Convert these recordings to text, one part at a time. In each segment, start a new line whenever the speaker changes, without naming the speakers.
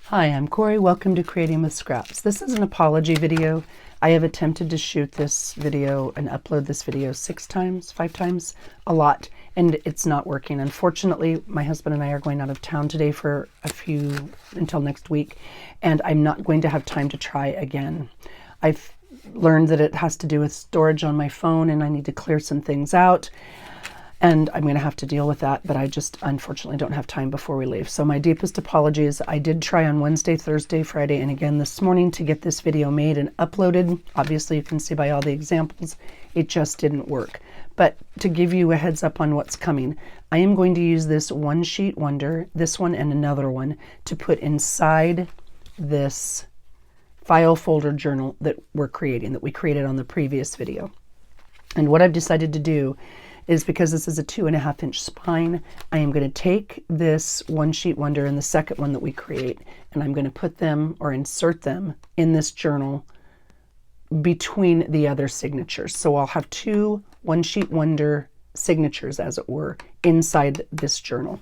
Hi, I'm Corey. Welcome to Creating with Scraps. This is an apology video. I have attempted to shoot this video and upload this video 5 times, a lot, and it's not working. Unfortunately, my husband and I are going out of town today for until next week, and I'm not going to have time to try again. I've learned that it has to do with storage on my phone, and I need to clear some things out. And I'm going to have to deal with that, but I just unfortunately don't have time before we leave. So my deepest apologies. I did try on Wednesday, Thursday, Friday, and again this morning to get this video made and uploaded. Obviously, you can see by all the examples, it just didn't work. But to give you a heads up on what's coming, I am going to use this One Sheet Wonder, this one and another one, to put inside this file folder journal that we created on the previous video. And what I've decided to do is, because this is a 2.5-inch spine, I am going to take this One Sheet Wonder and the second one that we create, and I'm going to put them or insert them in this journal between the other signatures. So I'll have two One Sheet Wonder signatures, as it were, inside this journal.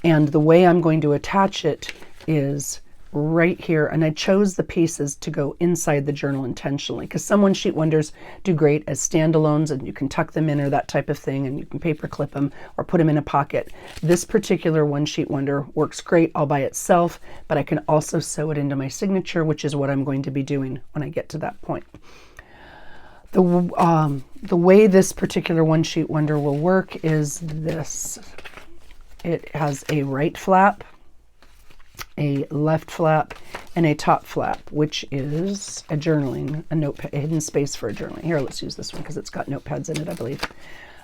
And the way I'm going to attach it is right here, and I chose the pieces to go inside the journal intentionally because some One Sheet Wonders do great as standalones and you can tuck them in or that type of thing, and you can paper clip them or put them in a pocket. This particular One Sheet Wonder works great all by itself, but I can also sew it into my signature, which is what I'm going to be doing when I get to that point. The way this particular One Sheet Wonder will work is this. It has a right flap, a left flap, and a top flap, which is a notepad, a hidden space for a journaling. Here, let's use this one because it's got notepads in it, I believe.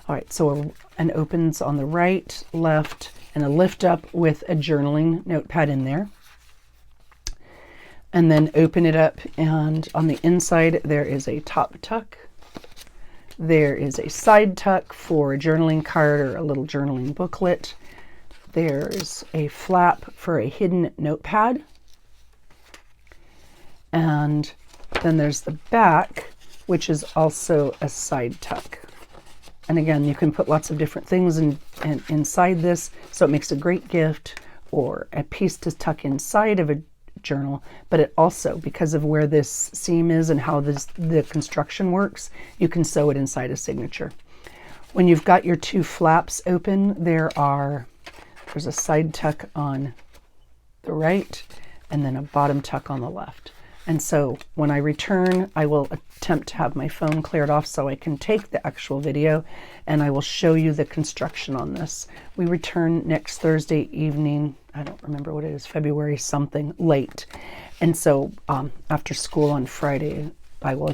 All right, so an opens on the right, left, and a lift up with a journaling notepad in there. And then open it up, and on the inside there is a top tuck. There is a side tuck for a journaling card or a little journaling booklet. There's a flap for a hidden notepad. And then there's the back, which is also a side tuck. And again, you can put lots of different things inside this, so it makes a great gift or a piece to tuck inside of a journal. But it also, because of where this seam is and how the construction works, you can sew it inside a signature. When you've got your two flaps open, there's a side tuck on the right and then a bottom tuck on the left. And so when I return, I will attempt to have my phone cleared off so I can take the actual video, and I will show you the construction on this. We return next Thursday evening. I don't remember what it is, February something, late. And so after school on Friday, I will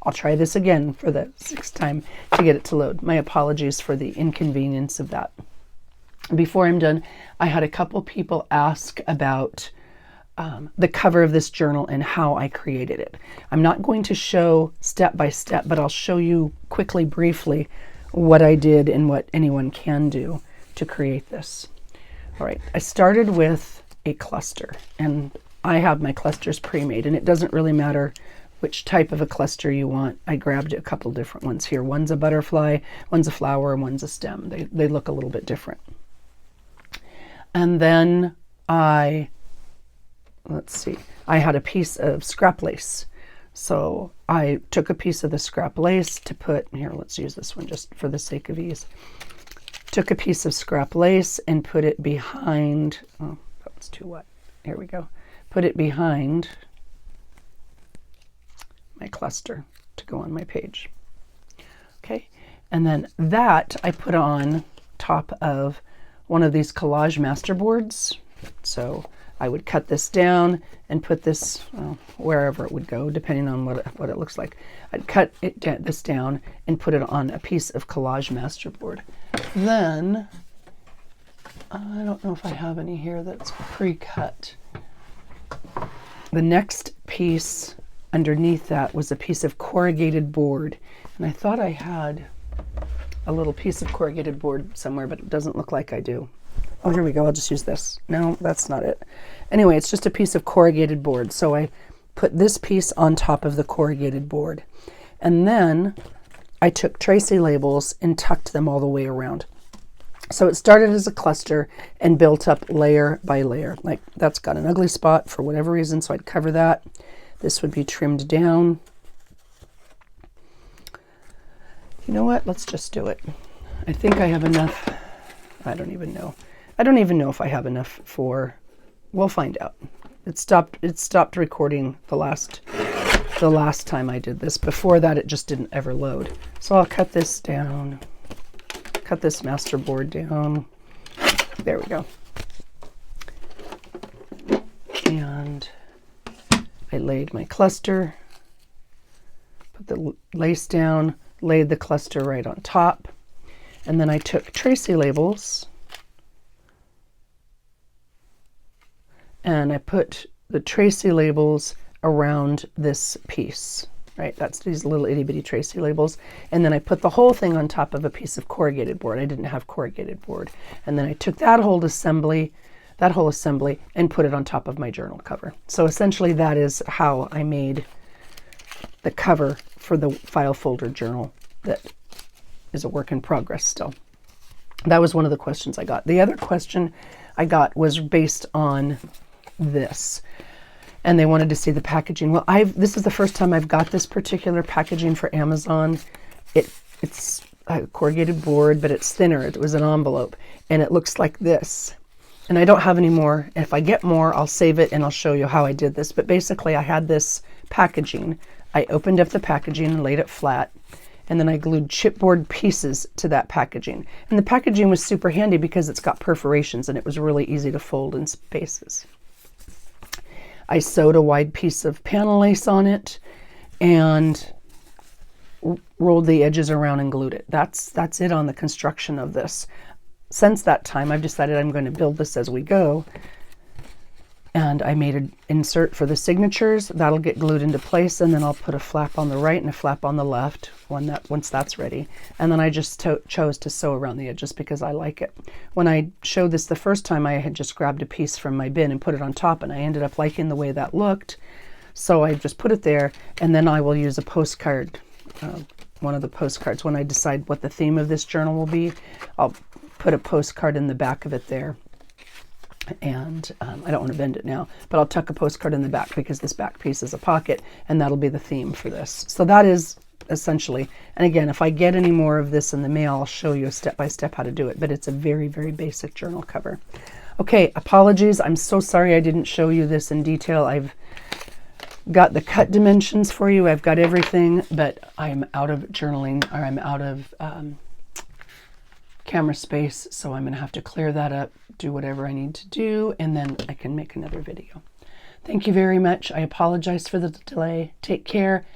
I'll try this again for the 6th time to get it to load. My apologies for the inconvenience of that. Before I'm done, I had a couple people ask about the cover of this journal and how I created it. I'm not going to show step by step, but I'll show you quickly, briefly, what I did and what anyone can do to create this. All right, I started with a cluster, and I have my clusters pre-made, and it doesn't really matter which type of a cluster you want. I grabbed a couple different ones here. One's a butterfly, one's a flower, and one's a stem. They look a little bit different. And then I had a piece of scrap lace. So I took a piece of the scrap lace to put, here, let's use this one just for the sake of ease. Took a piece of scrap lace and put it behind, oh, that's too wet. Here we go. Put it behind my cluster to go on my page. Okay, and then that I put on top of one of these collage masterboards. So I would cut this down and put this wherever it would go, depending on what it looks like. I'd cut this down and put it on a piece of collage masterboard. Then, I don't know if I have any here that's pre-cut. The next piece underneath that was a piece of corrugated board. And I thought I had a little piece of corrugated board somewhere, but it doesn't look like I do. Oh, here we go. I'll just use this. No, that's not it. Anyway, it's just a piece of corrugated board. So I put this piece on top of the corrugated board. And then I took Tracy labels and tucked them all the way around. So it started as a cluster and built up layer by layer. Like that's got an ugly spot for whatever reason, so I'd cover that. This would be trimmed down. You know what? Let's just do it. I think I have enough. I don't even know. I don't even know if I have enough for, we'll find out. It stopped recording the last time I did this. Before that, it just didn't ever load. So I'll cut this down. Cut this master board down. There we go. And I laid my cluster, put the lace down, laid the cluster right on top, and then I took Tracy labels and I put the Tracy labels around this piece. Right, that's these little itty bitty Tracy labels. And then I put the whole thing on top of a piece of corrugated board. I didn't have corrugated board. And then I took that whole assembly and put it on top of my journal cover. So essentially that is how I made the cover for the file folder journal that is a work in progress still. That was one of the questions I got. The other question I got was based on this. And they wanted to see the packaging. Well, this is the first time I've got this particular packaging for Amazon. It's a corrugated board, but it's thinner. It was an envelope, and it looks like this. And I don't have any more. If I get more, I'll save it and I'll show you how I did this. But basically, I had this packaging. I opened up the packaging and laid it flat, and then I glued chipboard pieces to that packaging. And the packaging was super handy because it's got perforations, and it was really easy to fold in spaces. I sewed a wide piece of panel lace on it and rolled the edges around and glued it. That's it on the construction of this. Since that time, I've decided I'm going to build this as we go. And I made an insert for the signatures. That'll get glued into place, and then I'll put a flap on the right and a flap on the left once that's ready. And then I just chose to sew around the edges because I like it. When I showed this the first time, I had just grabbed a piece from my bin and put it on top, and I ended up liking the way that looked. So I just put it there, and then I will use a postcard, one of the postcards. When I decide what the theme of this journal will be, I'll put a postcard in the back of it there. And I don't want to bend it now, but I'll tuck a postcard in the back because this back piece is a pocket, and that'll be the theme for this. So that is essentially, and again, if I get any more of this in the mail, I'll show you step by step how to do it, but it's a very, very basic journal cover. Okay, apologies. I'm so sorry I didn't show you this in detail. I've got the cut dimensions for you. I've got everything, but I'm out of journaling, or I'm out of camera space, so I'm going to have to clear that up, do whatever I need to do, and then I can make another video. Thank you very much. I apologize for the delay. Take care.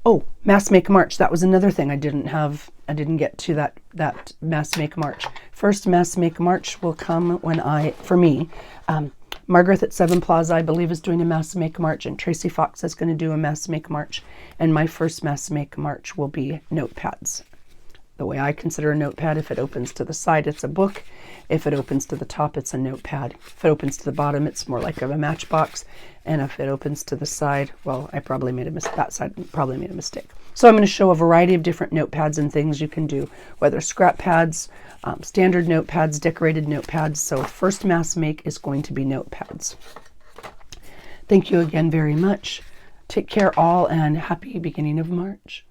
Oh, Mass Make March. That was another thing I didn't get to that Mass Make March. First Mass Make March will come when for me, Margaret at Seven Plaza, I believe, is doing a Mass Make March, and Tracy Fox is going to do a Mass Make March, and my first Mass Make March will be notepads. The way I consider a notepad, if it opens to the side, it's a book. If it opens to the top, it's a notepad. If it opens to the bottom, it's more like a matchbox. And if it opens to the side, well, I probably made a mistake. That side probably made a mistake. So I'm going to show a variety of different notepads and things you can do, whether scrap pads, standard notepads, decorated notepads. So first Mass Make is going to be notepads. Thank you again very much. Take care all, and happy beginning of March.